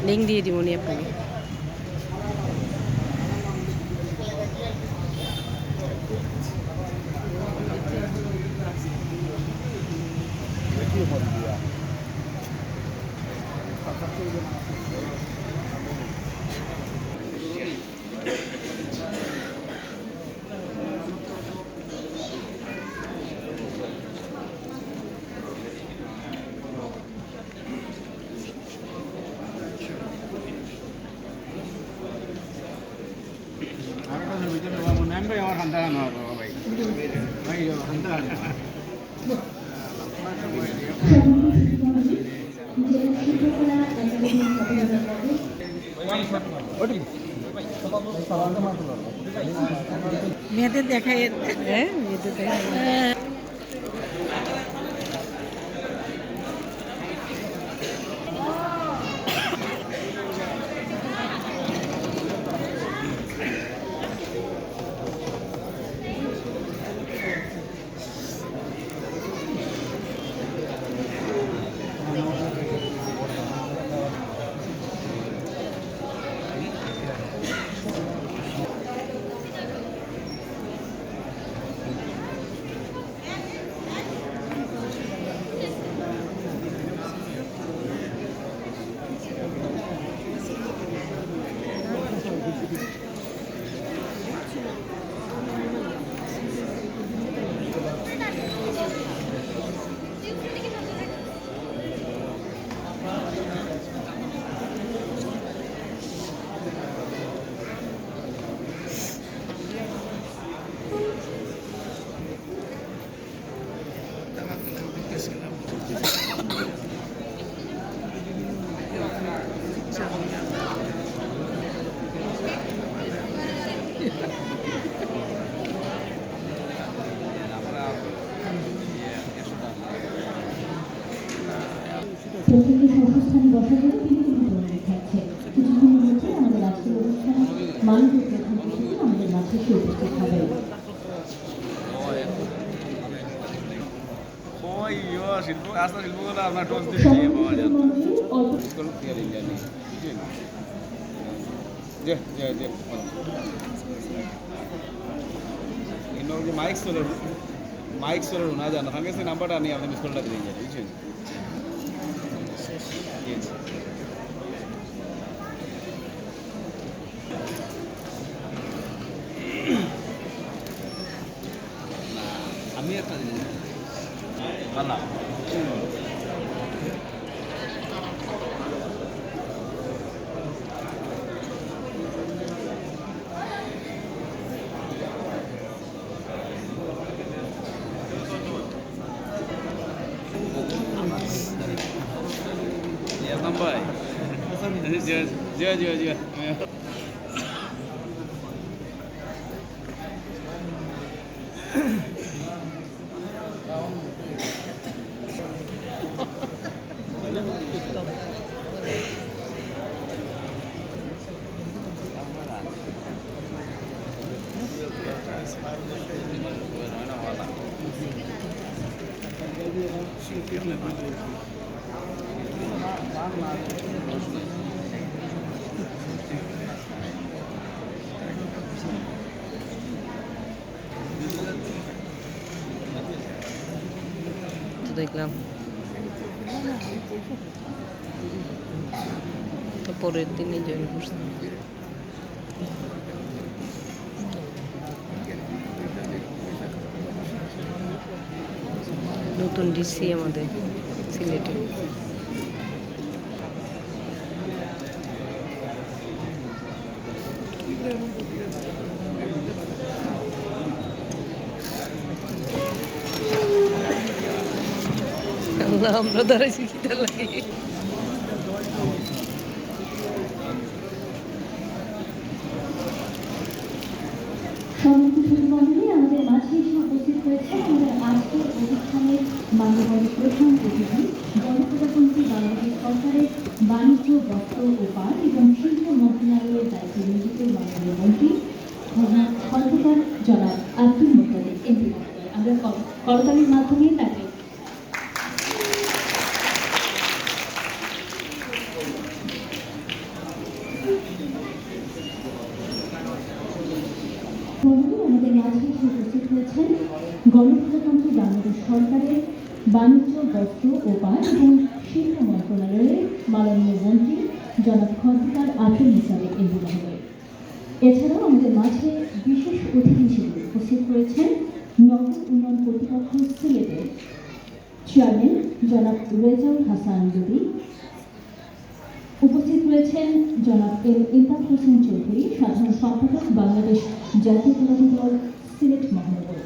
Link দিয়ে দিব নি আপনাকে। মেয়েদের দেখায়, হ্যাঁ মেয়েদের দেখায়। প্রত্যেকটি সর্বস্থানে বসার জন্য বিভিন্ন ধরনের থাকছে। কিছুক্ষণের মধ্যে আমাদের আজকের অনুষ্ঠানে মাননীয় প্রধান অতিথি আমাদের মাঝে এসে উপস্থিত হবে। ಇನ್ನೊಂದು মাইক সোলার না জানো আমি কাছে নাম্বারটা নিয়ে আপনি মিস কলটা দিয়ে যাবেন বুঝছেন আমি একটা জিনিস ভালো Sampai. Dia. দেখলাম তো পরের দিনই জয়েন করছি। নতুন ডিসি আমাদের সিলেটে। আমরা দাঁড়াইছি খিদা লাগে। আমাদের মাঝে এসে উপস্থিত হয়েছে আমাদের আজকের অনুষ্ঠানের মাননীয় প্রধান অতিথি গণপ্রজাতন্ত্রী বাংলাদেশ সরকারের বাণিজ্য, বস্ত্র ও পাট এবং শিল্প মন্ত্রণালয়ের দায়িত্বে নিয়োজিত মাননীয় মন্ত্রী খন্দকার জনাব আব্দুল মোত্তালিব এমপি। আমরা করতালির মাধ্যমে তাকে বন্ধু আমাদের মাঝে এসে উপস্থিত হয়েছেন গণপ্রজাতন্ত্রী বাংলাদেশ সরকারের বাণিজ্য, বস্ত্র ও পাট এবং শিল্প মন্ত্রণালয়ের মাননীয় মন্ত্রী জনাব খন্দকার আব্দুল মুসাদ্দেক এমপি মহোদয়। এছাড়াও আমাদের মাঝে বিশেষ অতিথি হিসেবে উপস্থিত রয়েছেন নগর উন্নয়ন কর্তৃপক্ষ সিলেটের চেয়ারম্যান জনাব রেজাউল হাসান দুবি, উপস্থিত রয়েছেন জনাব এম ইমদাদ হোসেন চৌধুরী, সাধারণ সম্পাদক বাংলাদেশ জাতীয়তাবাদী দল সিলেট মহানগর,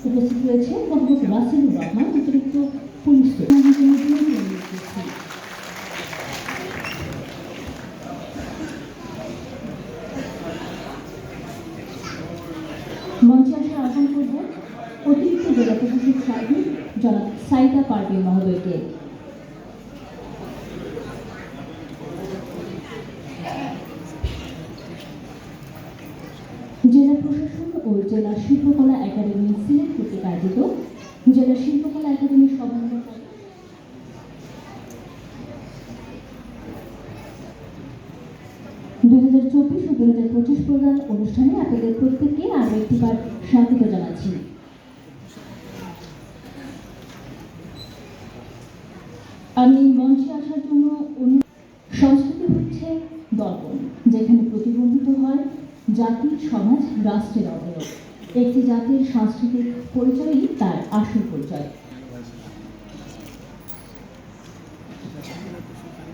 উপস্থিত রয়েছে মোহাম্মদ রাসেলুর রহমান, অতিরিক্ত পুলিশ মঞ্চে আসা আহ্বান করব অতিরিক্ত জেলা প্রশাসক সাহেব জনাব সাইদা পারভীন মহোদয়কে। জেলা প্রশাসন ও জেলা শিল্পকলা একাডেমি সিলেট কর্তৃক আয়োজিত জেলা শিল্পকলা একাডেমির সমন্বয় 2024 ও 2025 প্রদান অনুষ্ঠানে আপনাদের প্রত্যেককে আরও একটিবার স্বাগত জানাচ্ছি। আমি মঞ্চে আসার জন্য সংস্কৃতি হচ্ছে দর্পণ, যেখানে প্রতিবন্ধিত হয় জাতি, সমাজ, রাষ্ট্রের অবয়ব। একটি জাতির সাংস্কৃতিক পরিচয়ই তার আসল পরিচয়।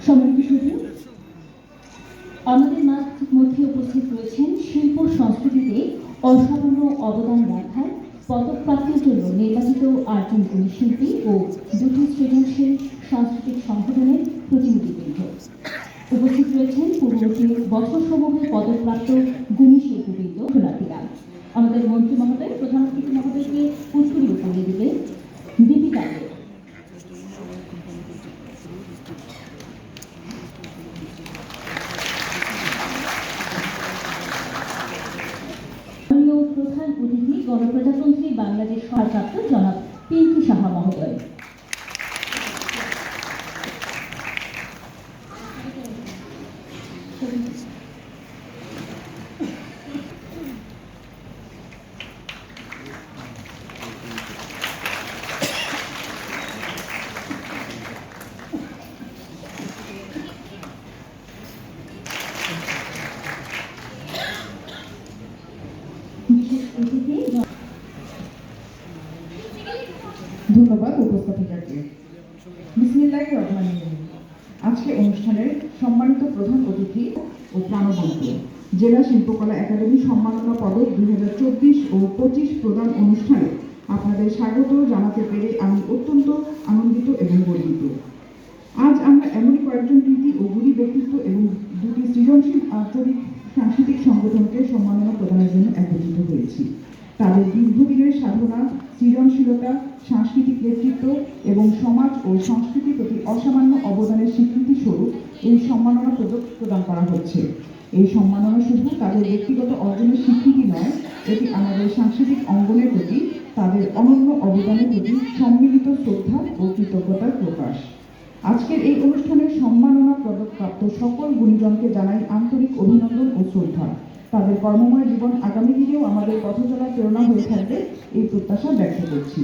সম্মানিত সুধী, আমাদের মধ্যে উপস্থিত রয়েছেন শিল্প সংস্কৃতিতে অসামান্য অবদান রাখার পদকপ্রাপ্তির জন্য নির্বাচিত 8 জন গুণী শিল্পী ও 2টি সৃজনশীল সাংস্কৃতিক সংগঠনের প্রতিনিধিবৃন্দ। উপস্থিত রয়েছেন পূর্ববর্তী বছরসমূহে পদকপ্রাপ্ত গুণী শিল্পীবৃন্দ, শোনার্থীরা। আমাদের মন্ত্রী মহোদয় প্রধান অতিথি মহোদয়কে উত্তরীয় পরিয়ে দিবে দীপিকা দে। প্রধান অতিথি গণপ্রজাতন্ত্রী বাংলাদেশ সরকারপ্রাপ্ত জনাব পিঙ্কি সাহা মহোদয়। ধন্যবাদ উপস্থাপিকাকে। বিসমিল্লাহির রহমানির রহিম। আজকে অনুষ্ঠানের সম্মানিত প্রধান অতিথি ও প্রাণবন্ত জেলা শিল্পকলা একাডেমি সম্মাননা পদক 2024 ও 25 প্রদান অনুষ্ঠানে আপনাদের স্বাগত জানাতে পেরে আমি অত্যন্ত আনন্দিত এবং গর্বিত। আজ আমরা এমনই কয়েকজন কৃতি ও গুণী ব্যক্তিত্ব এবং 2টি সৃজনশীল আঞ্চলিক সাংস্কৃতিক সংগঠনকে সম্মাননা প্রদানের জন্য একত্রিত হয়েছি। তাদের দীর্ঘদিনের সাধনা, সৃজনশীলতা, সাংস্কৃতিক নেতৃত্ব এবং সমাজ ও সংস্কৃতির প্রতি অসামান্য অবদানের স্বীকৃতি স্বরূপ এই সম্মাননা পদক প্রদান করা হচ্ছে। এই সম্মাননা শুধু তাদের ব্যক্তিগত অর্জনের স্বীকৃতি নয়, এটি আমাদের সাংস্কৃতিক অঙ্গনের প্রতি তাদের অনন্য অবদানের প্রতি সম্মিলিত শ্রদ্ধা ও কৃতজ্ঞতার প্রকাশ। আজকের এই অনুষ্ঠানের সম্মাননা পদকপ্রাপ্ত সকল গুণীজনকে জানাই আন্তরিক অভিনন্দন ও শ্রদ্ধা। তাদের কর্মময় জীবন আগামী দিনেও আমাদের পথ চলার প্রেরণা হয়ে থাকবে এই প্রত্যাশা ব্যক্ত করছি।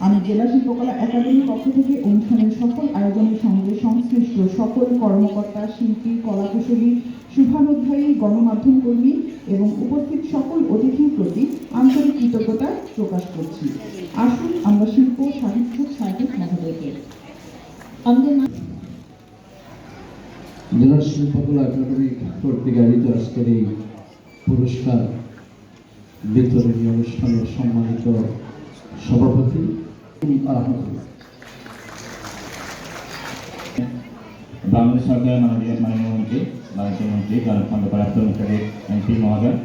আমি জেলা শিল্পকলা একাডেমির পক্ষ থেকে অনুষ্ঠানের সকল আয়োজনের সঙ্গে সংশ্লিষ্ট সকল কর্মকর্তা, শিল্পী, কলাকুশলী, শুভানুধ্যায়ী, গণমাধ্যম কর্মী এবং উপস্থিত সকল অতিথির প্রতি আন্তরিক কৃতজ্ঞতা প্রকাশ করছি। আসুন আমরা শিল্প সাহিত্য সাহিত্যিক মহোদয়কে জেলা শিল্পকলা একাডেমি কর্তৃক আয়োজিত আজকের এই পুরস্কার বিতরণী অনুষ্ঠানের সম্মানিত সভাপতি বাংলাদেশ সরকারের মাননীয় মন্ত্রী বাণিজ্যমন্ত্রী জনাব খন্দকার আব্দুল মুসাদ্দেক এমপি মহোদয়,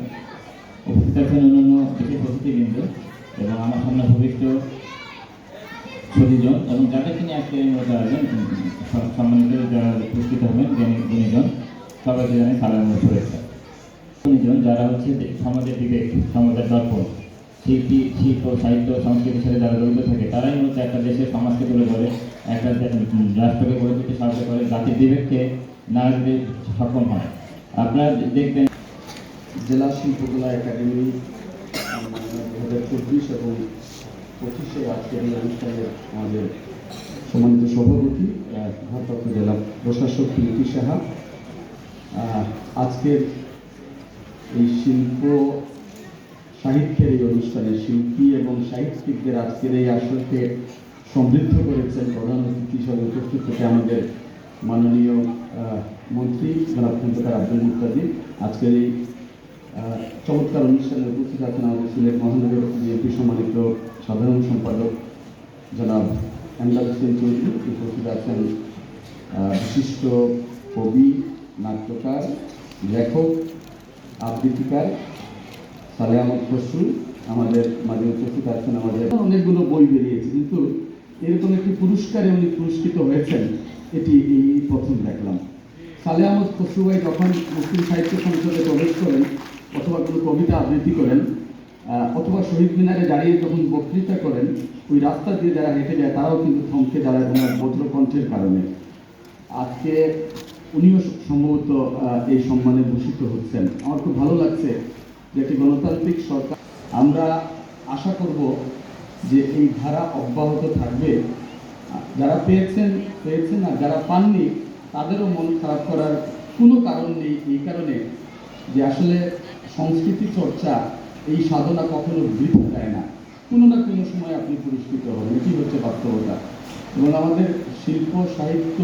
উপস্থিত আছেন অন্যান্য বিশেষ অতিথিবৃন্দ এবং আমার সামনে ভবিষ্ঠ সুধীজন এবং যাদেরকে নিয়ে আজকে মূলত আয়োজন সম্মানিত যারা উপস্থিত হবেন গুণীজন, সবাইকে জানাই সালাম ও শুভেচ্ছা। গুণীজন যারা হচ্ছে সমাজের বিবেক, সমাজের দর্পণ, শিল্পী, শিল্প, সাহিত্য, সংস্কৃতির সাথে যারা জড়িত থাকে তারাই মূলত একটা দেশের সমাজকে তুলে ধরে, একটা রাষ্ট্রকে গড়ে তুলতে সাহায্য করে, জাতির বিবেককে না দিতে সক্ষম হয়। আপনারা দেখবেন জেলা শিল্পকলা একাডেমি 2024 এবং 25 আজকের এই অনুষ্ঠানের আমাদের সম্মানিত সভাপতি ভারপ্রাপ্ত জেলা প্রশাসক প্রীতি সাহা। আজকের এই শিল্প সাহিত্যের এই অনুষ্ঠানে শিল্পী এবং সাহিত্যিকদের আজকের এই আসরকে সমৃদ্ধ করেছেন প্রধান অতিথি হিসাবে উপস্থিত থেকে আমাদের মাননীয় মন্ত্রী জনাব খন্দকার আব্দুল মুক্তাদির। আজকের এই চমৎকার অনুষ্ঠানে উপস্থিত আছেন আমাদের সিলেট মহানগর বিএনপি সম্মানিত সাধারণ সম্পাদক জনাব এমদাদ হোসেন চৌধুরী, উপস্থিত আছেন বিশিষ্ট কবি, নাট্যকার, লেখক, আবৃত্তিকার সালেহ আহমদ খসরু আমাদের মাঝে উপস্থিত আছেন। আমাদের অনেকগুলো বই বেরিয়েছে, কিন্তু এরকম একটি পুরস্কারে উনি পুরস্কৃত হয়েছেন এটি এই প্রথম দেখলাম। সালেহ আহমদ খসরু ভাই যখন মুসলিম সাহিত্য সংসদে প্রবেশ করেন অথবা কোনো কবিতা আবৃত্তি করেন অথবা শহীদ মিনারে দাঁড়িয়ে যখন বক্তৃতা করেন, ওই রাস্তা দিয়ে যারা হেঁটে যায় তারাও কিন্তু থমকে দাঁড়ায় ওনার বজ্রকণ্ঠের কারণে। আজকে উনিও সম্ভবত এই সম্মানে ভূষিত হচ্ছেন। আমার খুব ভালো লাগছে যে একটি গণতান্ত্রিক সরকার। আমরা আশা করব যে এই ধারা অব্যাহত থাকবে। যারা পেয়েছেন আর যারা পাননি তাদেরও মন খারাপ করার কোনো কারণ নেই, এই কারণে যে আসলে সংস্কৃতি চর্চা এই সাধনা কখনো বৃথা যায় না, কোনো না কোনো সময় আপনি পুরস্কৃত হবেন, এটি হচ্ছে বাস্তবতা। এবং আমাদের শিল্প সাহিত্য